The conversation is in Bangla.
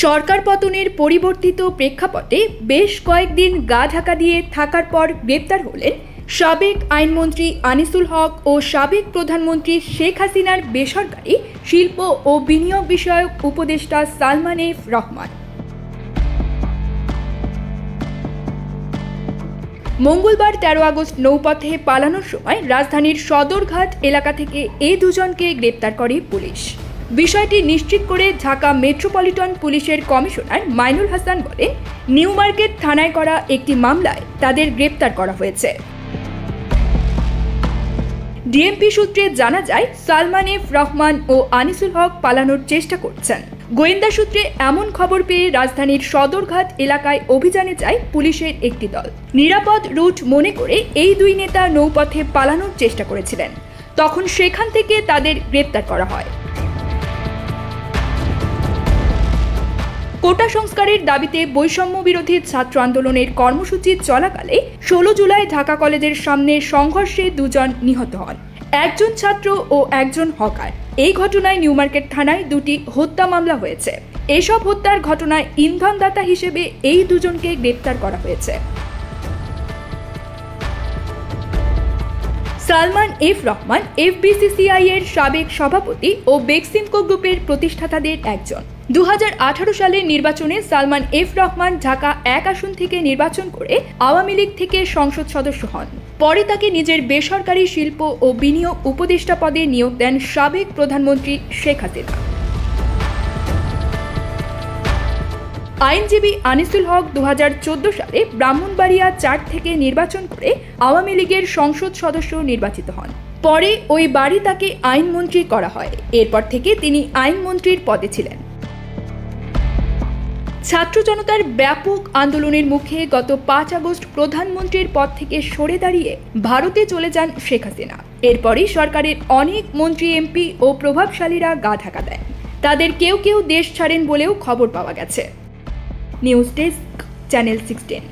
সরকার পতনের পরিবর্তিত প্রেক্ষাপটে বেশ কয়েকদিন গা ঢাকা দিয়ে থাকার পর গ্রেপ্তার হলেন সাবেক আইনমন্ত্রী আনিসুল হক ও সাবেক প্রধানমন্ত্রী শেখ হাসিনার বেসরকারি শিল্প ও বিনিয়োগ বিষয়ক উপদেষ্টা সালমান এফ রহমান। মঙ্গলবার ১৩ আগস্ট নৌপথে পালানোর সময় রাজধানীর সদরঘাট এলাকা থেকে এই দুজনকে গ্রেপ্তার করে পুলিশ। বিষয়টি নিশ্চিত করে ঢাকা মেট্রোপলিটন পুলিশের কমিশনার মাইনুল হাসান বলেন, নিউ মার্কেট থানায় করা একটি মামলায় তাদের গ্রেপ্তার করা হয়েছে। ডিএমপি সূত্রে জানা যায়, সালমান এফ রহমান ও আনিসুল হক পালানোর চেষ্টা করছেন। গোয়েন্দা সূত্রে এমন খবর পেয়ে রাজধানীর সদরঘাট এলাকায় অভিযানে যায় পুলিশের একটি দল। নিরাপদ রুট মনে করে এই দুই নেতা নৌপথে পালানোর চেষ্টা করেছিলেন। তখন সেখান থেকে তাদের গ্রেপ্তার করা হয়। কোটা সংস্কারের দাবিতে বৈষম্য বিরোধী ছাত্র আন্দোলনের কর্মসূচি চলাকালে ১৬ জুলাই ঢাকা কলেজের সামনে সংঘর্ষে দুজন নিহত হন, একজন ছাত্র ও একজন হকার। এই ঘটনায় নিউ মার্কেট থানায় দুটি হত্যা মামলা হয়েছে। এসব হত্যার ঘটনায় ইন্ধনদাতা হিসেবে এই দুজনকে গ্রেপ্তার করা হয়েছে। সালমান এফ রহমান এফবিসিসিআই এর সাবেক সভাপতি ও বেক্সিমকো গ্রুপের প্রতিষ্ঠাতাদের একজন। ২০১৮ সালের নির্বাচনে সালমান এফ রহমান ঢাকা ১ আসন থেকে নির্বাচন করে আওয়ামী লীগ থেকে সংসদ সদস্য হন। পরে তাকে নিজের বেসরকারি শিল্প ও বিনিয়োগ উপদেষ্টা পদে নিয়োগ দেন সাবেক প্রধানমন্ত্রী শেখ হাসিনা। আইনজীবী আনিসুল হক ২০১৪ সালে ব্রাহ্মণবাড়িয়া ৪ থেকে নির্বাচন করে আওয়ামী লীগের সংসদ সদস্য নির্বাচিত হন। পরে ওই বাড়ি তাকে আইনমন্ত্রী করা হয়। এরপর থেকে তিনি আইনমন্ত্রীর পদে ছিলেন। ছাত্র জনতার ব্যাপক আন্দোলনের মুখে গত ৫ আগস্ট প্রধানমন্ত্রীর পদ থেকে সরে দাঁড়িয়ে ভারতে চলে যান শেখ হাসিনা। এরপরই সরকারের অনেক মন্ত্রী, এমপি ও প্রভাবশালীরা গা ঢাকা দেন। তাদের কেউ কেউ দেশ ছাড়েন বলেও খবর পাওয়া গেছে। News desk, channel 16।